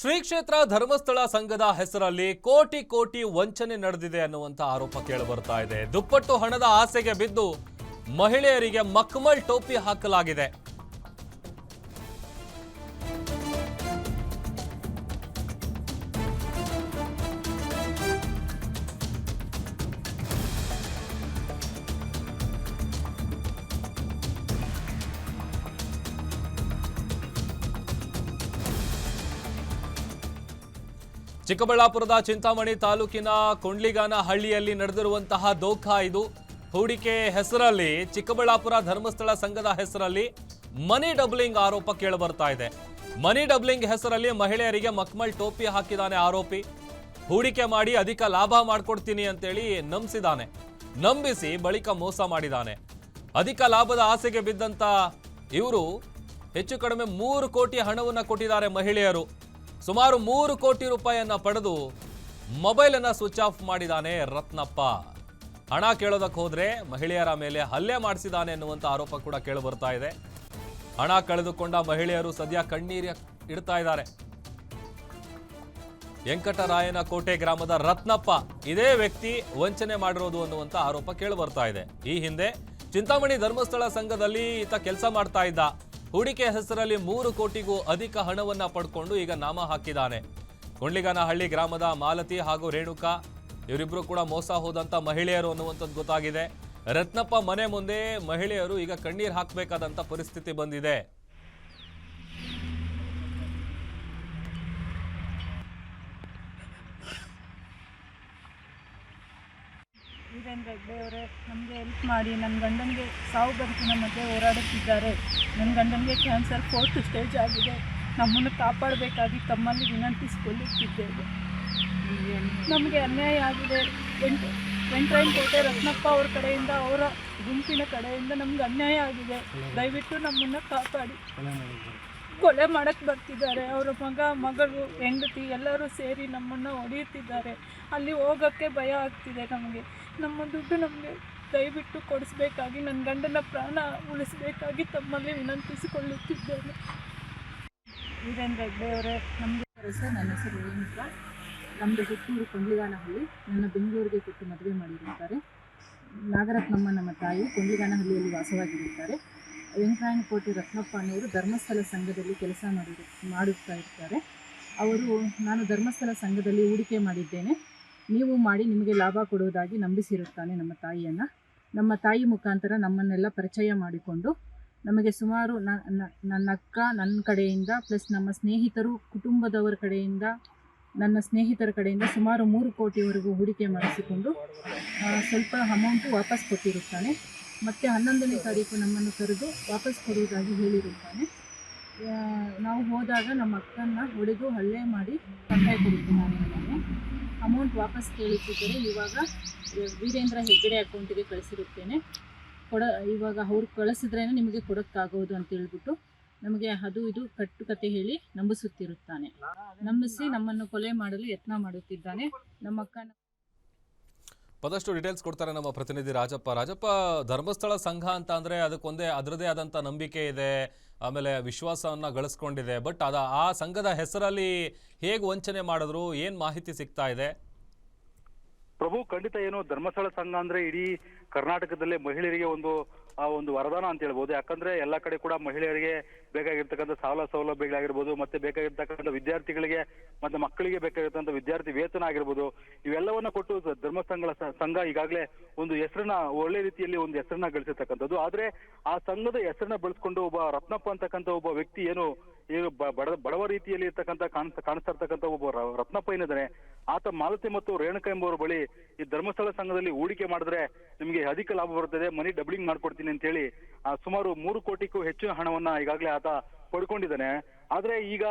ಶ್ರೀ ಕ್ಷೇತ್ರ ಧರ್ಮಸ್ಥಳ ಸಂಘದ ಹೆಸರಲ್ಲಿ ಕೋಟಿ ಕೋಟಿ ವಂಚನೆ ನಡೆದಿದೆ ಅನ್ನುವಂತ ಆರೋಪ ಕೇಳಿಬರ್ತಾ ಇದೆ. ದುಪ್ಪಟ್ಟು ಹಣದ ಆಸೆಗೆ ಬಿದ್ದು ಮಹಿಳೆಯರಿಗೆ ಮಕ್ಮಲ್ ಟೋಪಿ ಹಾಕಲಾಗಿದೆ. ಚಿಕ್ಕಬಳ್ಳಾಪುರದ ಚಿಂತಾಮಣಿ ತಾಲೂಕಿನ ಕೊಂಡ್ಲಿಗಾನ ಹಳ್ಳಿಯಲ್ಲಿ ನಡೆದಿರುವಂತಹ ದೋಖಾ ಇದು. ಹೂಡಿಕೆ ಹೆಸರಲ್ಲಿ ಚಿಕ್ಕಬಳ್ಳಾಪುರ ಧರ್ಮಸ್ಥಳ ಸಂಘದ ಹೆಸರಲ್ಲಿ ಮನಿ ಡಬ್ಲಿಂಗ್ ಆರೋಪ ಕೇಳಿಬರ್ತಾ ಇದೆ. ಮನಿ ಡಬ್ಲಿಂಗ್ ಹೆಸರಲ್ಲಿ ಮಹಿಳೆಯರಿಗೆ ಮಕ್ಮಲ್ ಟೋಪಿ ಹಾಕಿದಾನೆ ಆರೋಪಿ. ಹೂಡಿಕೆ ಮಾಡಿ ಅಧಿಕ ಲಾಭ ಮಾಡ್ಕೊಡ್ತೀನಿ ಅಂತೇಳಿ ನಂಬಿಸಿ ಬಳಿಕ ಮೋಸ ಮಾಡಿದಾನೆ. ಅಧಿಕ ಲಾಭದ ಆಸೆಗೆ ಬಿದ್ದಂತ ಇವರು ಹೆಚ್ಚು ಕಡಿಮೆ 3 ಕೋಟಿ ಹಣವನ್ನು ಕೊಟ್ಟಿದ್ದಾರೆ ಮಹಿಳೆಯರು. ಸುಮಾರು 3 ಕೋಟಿ ರೂಪಾಯಿಯನ್ನ ಪಡೆದು ಮೊಬೈಲ್ ಅನ್ನ ಸ್ವಿಚ್ ಆಫ್ ಮಾಡಿದಾನೆ ರತ್ನಪ್ಪ. ಹಣ ಕೇಳೋದಕ್ಕೆ ಹೋದ್ರೆ ಮಹಿಳೆಯರ ಮೇಲೆ ಹಲ್ಲೆ ಮಾಡಿಸಿದಾನೆ ಎನ್ನುವಂತ ಆರೋಪ ಕೂಡ ಕೇಳಿ ಬರ್ತಾ ಇದೆ. ಹಣ ಕಳೆದುಕೊಂಡ ಮಹಿಳೆಯರು ಸದ್ಯ ಕಣ್ಣೀರು ಇಡ್ತಾ ಇದ್ದಾರೆ. ವೆಂಕಟರಾಯನ ಕೋಟೆ ಗ್ರಾಮದ ರತ್ನಪ್ಪ ಇದೇ ವ್ಯಕ್ತಿ ವಂಚನೆ ಮಾಡಿರೋದು ಅನ್ನುವಂತ ಆರೋಪ ಕೇಳಿ ಬರ್ತಾ ಇದೆ. ಈ ಹಿಂದೆ ಚಿಂತಾಮಣಿ ಧರ್ಮಸ್ಥಳ ಸಂಘದಲ್ಲಿ ಈತ ಕೆಲಸ ಮಾಡ್ತಾ ಇದ್ದ. ಹೂಡಿಕೆ ಹೆಸರಲ್ಲಿ 3 ಕೋಟಿಗೂ ಅಧಿಕ ಹಣವನ್ನ ಪಡ್ಕೊಂಡು ಈಗ ನಾಮ ಹಾಕಿದ್ದಾನೆ. ಕೊಂಡ್ಲಿಗಾನಹಳ್ಳಿ ಗ್ರಾಮದ ಮಾಲತಿ ಹಾಗೂ ರೇಣುಕಾ ಇವರಿಬ್ರು ಕೂಡ ಮೋಸ ಹೋದಂತ ಮಹಿಳೆಯರು ಅನ್ನುವಂಥದ್ದು ಗೊತ್ತಾಗಿದೆ. ರತ್ನಪ್ಪ ಮನೆ ಮುಂದೆ ಮಹಿಳೆಯರು ಈಗ ಕಣ್ಣೀರು ಹಾಕಬೇಕಾದಂತ ಪರಿಸ್ಥಿತಿ ಬಂದಿದೆ. ವೀರೇಂದ್ರ ಹೆಗ್ಡೆ ಅವರೇ, ನಮಗೆ ಹೆಲ್ಪ್ ಮಾಡಿ. ನನ್ನ ಗಂಡನಿಗೆ ಸಾವು ಬದುಕಿನ ಮಧ್ಯೆ ಹೋರಾಡುತ್ತಿದ್ದಾರೆ. ನನ್ನ ಗಂಡನಿಗೆ ಕ್ಯಾನ್ಸರ್ 4th ಸ್ಟೇಜ್ ಆಗಿದೆ. ನಮ್ಮನ್ನು ಕಾಪಾಡಬೇಕಾಗಿ ತಮ್ಮಲ್ಲಿ ವಿನಂತಿಸಿಕೊಳ್ಳುತ್ತಿದ್ದೇವೆ. ನಮಗೆ ಅನ್ಯಾಯ ಆಗಿದೆ. ವೆಂಕಟರಾಯನ ಕೋಟೆ ರತ್ನಪ್ಪ ಅವ್ರ ಕಡೆಯಿಂದ, ಅವರ ಗುಂಪಿನ ಕಡೆಯಿಂದ ನಮ್ಗೆ ಅನ್ಯಾಯ ಆಗಿದೆ. ದಯವಿಟ್ಟು ನಮ್ಮನ್ನು ಕಾಪಾಡಿ. ಕೊಲೆ ಮಾಡೋಕ್ಕೆ ಬರ್ತಿದ್ದಾರೆ. ಅವರ ಮಗಳು ಹೆಂಡತಿ ಎಲ್ಲರೂ ಸೇರಿ ನಮ್ಮನ್ನು ಹೊಡೆಯುತ್ತಿದ್ದಾರೆ. ಅಲ್ಲಿ ಹೋಗೋಕ್ಕೆ ಭಯ ಆಗ್ತಿದೆ ನಮಗೆ. ನಮ್ಮ ದುಡ್ಡು ನಮಗೆ ದಯವಿಟ್ಟು ಕೊಡಿಸ್ಬೇಕಾಗಿ, ನನ್ನ ಗಂಡನ ಪ್ರಾಣ ಉಳಿಸಬೇಕಾಗಿ ತಮ್ಮಲ್ಲಿ ವಿನಂತಿಸಿಕೊಳ್ಳುತ್ತಿದ್ದೇನೆ. ವೀರೇಂದ್ರ ಹೆಗ್ಡೆ ಅವರೇ, ನಮಗೆ ನನ್ನ ಹೆಸರು ರೇಣುಕಾ. ನಮ್ಮದು ಹುಟ್ಟೂರು ಕೊಂಡ್ಲಿಗಾನಹಳ್ಳಿ. ನನ್ನ ಬೆಂಗಳೂರಿಗೆ ಕೊಟ್ಟು ಮದುವೆ ಮಾಡಿರುತ್ತಾರೆ. ನಾಗರತ್ನಮ್ಮ ನಮ್ಮ ತಾಯಿ ಕೊಂಡ್ಲಿಗಾನಹಳ್ಳಿಯಲ್ಲಿ ವಾಸವಾಗಿರುತ್ತಾರೆ. ವೆಂಕಟರಾಯನ ಕೋಟೆ ರತ್ನಪ್ಪ ಅನ್ನೋರು ಧರ್ಮಸ್ಥಳ ಸಂಘದಲ್ಲಿ ಕೆಲಸ ಮಾಡುತ್ತಾ ಇರ್ತಾರೆ. ನಾನು ಧರ್ಮಸ್ಥಳ ಸಂಘದಲ್ಲಿ ಹೂಡಿಕೆ ಮಾಡಿದ್ದೇನೆ, ನೀವು ಮಾಡಿ ನಿಮಗೆ ಲಾಭ ಕೊಡುವುದಾಗಿ ನಂಬಿಸಿರುತ್ತಾನೆ ನಮ್ಮ ತಾಯಿಯನ್ನು. ನಮ್ಮ ತಾಯಿ ಮುಖಾಂತರ ನಮ್ಮನ್ನೆಲ್ಲ ಪರಿಚಯ ಮಾಡಿಕೊಂಡು ನಮಗೆ ಸುಮಾರು ನನ್ನ ಅಕ್ಕ ನನ್ನ ಕಡೆಯಿಂದ ಪ್ಲಸ್ ನಮ್ಮ ಸ್ನೇಹಿತರು ಕುಟುಂಬದವರ ಕಡೆಯಿಂದ, ನನ್ನ ಸ್ನೇಹಿತರ ಕಡೆಯಿಂದ ಸುಮಾರು 3 ಕೋಟಿವರೆಗೂ ಹೂಡಿಕೆ ಮಾಡಿಸಿಕೊಂಡು ಸ್ವಲ್ಪ ಅಮೌಂಟು ವಾಪಸ್ ಕೊಟ್ಟಿರುತ್ತಾನೆ. ಮತ್ತು 11ನೇ ತಾರೀಕು ನಮ್ಮನ್ನು ಕರೆದು ವಾಪಸ್ ಕೊಡುವುದಾಗಿ ಹೇಳಿರುತ್ತಾನೆ. ನಾವು ಹೋದಾಗ ನಮ್ಮ ಅಕ್ಕನ ಹೊಡೆದು ಹಲ್ಲೆ ಮಾಡಿ ಕಂದಾಯ ಕೊಡುತ್ತಿದ್ದಾನೆ. ನಾನು ಅಮೌಂಟ್ ವಾಪಸ್ ಕೇಳುತ್ತಿದ್ದರೆ ಇವಾಗ ವೀರೇಂದ್ರ ಹೆಗ್ಗಡೆ ಅಕೌಂಟಿಗೆ ಕಳಿಸಿರುತ್ತೇನೆ. ಇವಾಗ ಅವ್ರು ಕಳಿಸಿದ್ರೇ ನಿಮಗೆ ಕೊಡೋಕ್ಕಾಗೋದು ಅಂತ ಹೇಳ್ಬಿಟ್ಟು ನಮಗೆ ಅದು ಇದು ಕಟ್ಟುಕತೆ ಹೇಳಿ ನಂಬಿಸಿ ನಮ್ಮನ್ನು ಕೊಲೆ ಮಾಡಲು ಯತ್ನ ಮಾಡುತ್ತಿದ್ದಾನೆ. ನಮ್ಮ ಅಕ್ಕನ ಮತ್ತಷ್ಟು ಡೀಟೇಲ್ಸ್ ಕೊಡ್ತಾರೆ ನಮ್ಮ ಪ್ರತಿನಿಧಿ ರಾಜಪ್ಪ. ಧರ್ಮಸ್ಥಳ ಸಂಘ ಅಂತ ಅಂದ್ರೆ ಅದರದೇ ಆದಂತ ನಂಬಿಕೆ ಇದೆ, ಆಮೇಲೆ ವಿಶ್ವಾಸವನ್ನ ಗಳಿಸ್ಕೊಂಡಿದೆ. ಬಟ್ ಆ ಸಂಘದ ಹೆಸರಲ್ಲಿ ಹೇಗೆ ವಂಚನೆ ಮಾಡಿದ್ರು, ಏನ್ ಮಾಹಿತಿ ಸಿಗ್ತಾ ಇದೆ? ಪ್ರಭು, ಖಂಡಿತ ಏನು ಧರ್ಮಸ್ಥಳ ಸಂಘ ಅಂದ್ರೆ ಇಡೀ ಕರ್ನಾಟಕದಲ್ಲೇ ಮಹಿಳೆಯರಿಗೆ ಒಂದು ವರದಾನ ಅಂತ ಹೇಳ್ಬೋದು. ಯಾಕಂದ್ರೆ ಎಲ್ಲಾ ಕಡೆ ಕೂಡ ಮಹಿಳೆಯರಿಗೆ ಬೇಕಾಗಿರ್ತಕ್ಕಂಥ ಸಾಲ ಸೌಲಭ್ಯಗಳಾಗಿರ್ಬೋದು, ಮತ್ತೆ ಬೇಕಾಗಿರ್ತಕ್ಕಂಥ ವಿದ್ಯಾರ್ಥಿಗಳಿಗೆ ಮತ್ತೆ ಮಕ್ಕಳಿಗೆ ಬೇಕಾಗಿರ್ತಕ್ಕಂಥ ವಿದ್ಯಾರ್ಥಿ ವೇತನ ಆಗಿರ್ಬೋದು, ಇವೆಲ್ಲವನ್ನ ಕೊಟ್ಟು ಧರ್ಮಸ್ಥಳ ಸಂಘ ಈಗಾಗಲೇ ಒಂದು ಹೆಸರನ್ನ ಒಳ್ಳೆ ರೀತಿಯಲ್ಲಿ ಒಂದು ಹೆಸರನ್ನ ಗಳಿಸಿರ್ತಕ್ಕಂಥದ್ದು. ಆದ್ರೆ ಆ ಸಂಘದ ಹೆಸರನ್ನ ಬೆಳೆಸ್ಕೊಂಡು ಒಬ್ಬ ರತ್ನಪ್ಪ ಅಂತಕ್ಕಂಥ ಒಬ್ಬ ವ್ಯಕ್ತಿ ಏನು ಬಡವ ರೀತಿಯಲ್ಲಿ ಇರ್ತಕ್ಕಂಥ ಕಾಣಿಸ್ತಾ ಇರ್ತಕ್ಕಂಥ ಒಬ್ಬ ರತ್ನಪ್ಪ ಏನಿದ್ದಾನೆ, ಆತ ಮಾಲತಿ ಮತ್ತು ರೇಣುಕಾ ಎಂಬುವರ ಬಳಿ ಈ ಧರ್ಮಸ್ಥಳ ಸಂಘದಲ್ಲಿ ಹೂಡಿಕೆ ಮಾಡಿದ್ರೆ ನಿಮಗೆ ಅಧಿಕ ಲಾಭ ಬರುತ್ತದೆ, ಮನಿ ಡಬ್ಲಿಂಗ್ ಮಾಡ್ಕೊಡ್ತೀನಿ ಅಂತ ಹೇಳಿ ಸುಮಾರು 3 ಕೋಟಿಗೂ ಹೆಚ್ಚಿನ ಹಣವನ್ನ ಈಗಾಗಲೇ ಆತ ಪಡ್ಕೊಂಡಿದ್ದಾನೆ. ಆದ್ರೆ ಈಗ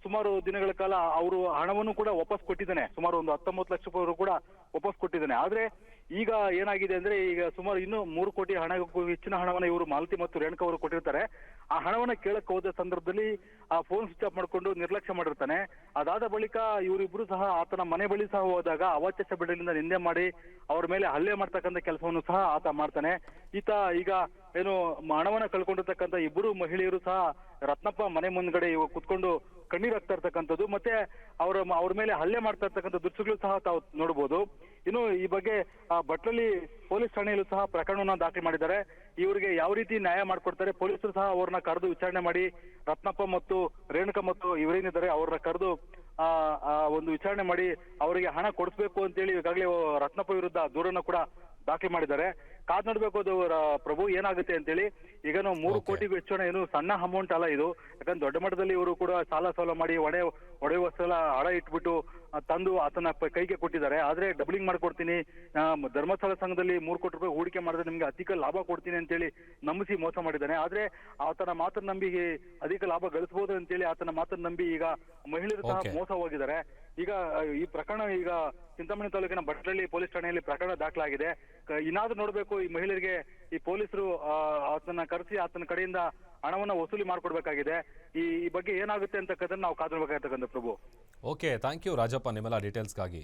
ಸುಮಾರು ದಿನಗಳ ಕಾಲ ಅವರು ಹಣವನ್ನು ಕೂಡ ವಾಪಸ್ ಕೊಟ್ಟಿದ್ದಾನೆ. ಸುಮಾರು ಒಂದು 19 ಲಕ್ಷ ರೂಪಾಯಿ ಕೂಡ ವಾಪಸ್ ಕೊಟ್ಟಿದ್ದಾನೆ. ಆದ್ರೆ ಈಗ ಏನಾಗಿದೆ ಅಂದ್ರೆ ಈಗ ಸುಮಾರು ಇನ್ನೂ 3 ಕೋಟಿ ಹಣಕ್ಕೂ ಹೆಚ್ಚಿನ ಹಣವನ್ನ ಇವರು ಮಾಲತಿ ಮತ್ತು ರೇಣುಕಾ ಅವರು ಕೊಟ್ಟಿರ್ತಾರೆ. ಆ ಹಣವನ್ನ ಕೇಳಕ್ ಹೋದ ಸಂದರ್ಭದಲ್ಲಿ ಆ ಫೋನ್ ಸ್ವಿಚ್ ಆಫ್ ಮಾಡ್ಕೊಂಡು ನಿರ್ಲಕ್ಷ್ಯ ಮಾಡಿರ್ತಾನೆ. ಅದಾದ ಬಳಿಕ ಇವರಿಬ್ರು ಸಹ ಆತನ ಮನೆ ಬಳಿ ಸಹ ಹೋದಾಗ ಅವಾಚ್ಯ ಶಬ್ದಗಳಿಂದ ನಿಂದೆ ಮಾಡಿ ಅವ್ರ ಮೇಲೆ ಹಲ್ಲೆ ಮಾಡ್ತಕ್ಕಂಥ ಕೆಲಸವನ್ನು ಸಹ ಆತ ಮಾಡ್ತಾನೆ. ಈತ ಈಗ ಏನು ಹಣವನ್ನ ಕಳ್ಕೊಂಡಿರ್ತಕ್ಕಂಥ ಇಬ್ಬರು ಮಹಿಳೆಯರು ಸಹ ರತ್ನಪ್ಪ ಮನೆ ಮುಂದ್ಗಡೆ ಕುತ್ಕೊಂಡು ಕಣ್ಣೀರ್ ಹಾಕ್ತಾ ಇರ್ತಕ್ಕಂಥದ್ದು ಮತ್ತೆ ಅವ್ರ ಮೇಲೆ ಹಲ್ಲೆ ಮಾಡ್ತಾ ಇರ್ತಕ್ಕಂಥ ದೃಶ್ಯಗಳು ಸಹ ತಾವು ನೋಡಬಹುದು. ಇನ್ನು ಈ ಬಗ್ಗೆ ಭಟ್ಲಳ್ಳಿ ಪೊಲೀಸ್ ಠಾಣೆಯಲ್ಲೂ ಸಹ ಪ್ರಕರಣವನ್ನ ದಾಖಲೆ ಮಾಡಿದ್ದಾರೆ. ಇವರಿಗೆ ಯಾವ ರೀತಿ ನ್ಯಾಯ ಮಾಡ್ಕೊಡ್ತಾರೆ ಪೊಲೀಸರು ಸಹ ಅವ್ರನ್ನ ಕರೆದು ವಿಚಾರಣೆ ಮಾಡಿ ರತ್ನಪ್ಪ ಮತ್ತು ರೇಣುಕಾ ಮತ್ತು ಇವರೇನಿದ್ದಾರೆ ಅವ್ರನ್ನ ಕರೆದು ಒಂದು ವಿಚಾರಣೆ ಮಾಡಿ ಅವರಿಗೆ ಹಣ ಕೊಡಿಸ್ಬೇಕು ಅಂತೇಳಿ ಈಗಾಗಲೇ ರತ್ನಪ್ಪ ವಿರುದ್ಧ ದೂರನ್ನ ಕೂಡ ದಾಖಲೆ ಮಾಡಿದ್ದಾರೆ. ಕಾದ್ ನೋಡ್ಬೇಕು ಅದು ಪ್ರಭು ಏನಾಗುತ್ತೆ ಅಂತೇಳಿ. ಈಗ ನಾವು 3 ಕೋಟಿಗೂ ಹೆಚ್ಚು ಹಣ ಏನು ಸಣ್ಣ ಅಮೌಂಟ್ ಅಲ್ಲ ಇದು. ಯಾಕಂದ್ರೆ ದೊಡ್ಡ ಮಟ್ಟದಲ್ಲಿ ಇವರು ಕೂಡ ಸಾಲ ಮಾಡಿ ಒಡೆ ವಸ್ತೆಲ್ಲ ಹಣ ಇಟ್ಬಿಟ್ಟು ತಂದು ಆತನ ಕೈಗೆ ಕೊಟ್ಟಿದ್ದಾರೆ. ಆದ್ರೆ ಡಬ್ಲಿಂಗ್ ಮಾಡ್ಕೊಡ್ತೀನಿ, ಧರ್ಮಸ್ಥಳ ಸಂಘದಲ್ಲಿ 3 ಕೋಟಿ ರೂಪಾಯಿ ಹೂಡಿಕೆ ಮಾಡಿದ್ರೆ ನಿಮ್ಗೆ ಅಧಿಕ ಲಾಭ ಕೊಡ್ತೀನಿ ಅಂತೇಳಿ ನಂಬಿಸಿ ಮೋಸ ಮಾಡಿದ್ದಾನೆ. ಆದ್ರೆ ಆತನ ಮಾತನ್ನ ನಂಬಿ ಅಧಿಕ ಲಾಭ ಗಳಿಸಬಹುದು ಅಂತೇಳಿ ಆತನ ಮಾತನ್ನ ನಂಬಿ ಈಗ ಮಹಿಳೆಯರು ಸಹ ಮೋಸ ಹೋಗಿದ್ದಾರೆ. ಈಗ ಈ ಪ್ರಕರಣ ಈಗ ಚಿಂತಾಮಣಿ ತಾಲೂಕಿನ ಭಟ್ಲಳ್ಳಿ ಪೊಲೀಸ್ ಠಾಣೆಯಲ್ಲಿ ಪ್ರಕರಣ ದಾಖಲಾಗಿದೆ. ಇನ್ನಾದ್ರೂ ನೋಡ್ಬೇಕು ಈ ಮಹಿಳೆಯರಿಗೆ ಈ ಪೊಲೀಸರು ಆತನ ಕರೆಸಿ ಆತನ ಕಡೆಯಿಂದ ಹಣವನ್ನ ವಸೂಲಿ ಮಾಡ್ಕೊಡ್ಬೇಕಾಗಿದೆ. ಈ ಬಗ್ಗೆ ಏನಾಗುತ್ತೆ ಅಂತಕ್ಕಂಥ ನಾವು ಕಾದು ನೋಡ್ಬೇಕಾಗಿರ್ತಕ್ಕಂಥ ಪ್ರಭು. ಓಕೆ, ಥ್ಯಾಂಕ್ ಯು ರಾಜಪ್ಪ ನಿಮ್ಮೆಲ್ಲ ಡೀಟೇಲ್ಸ್ಗಾಗಿ.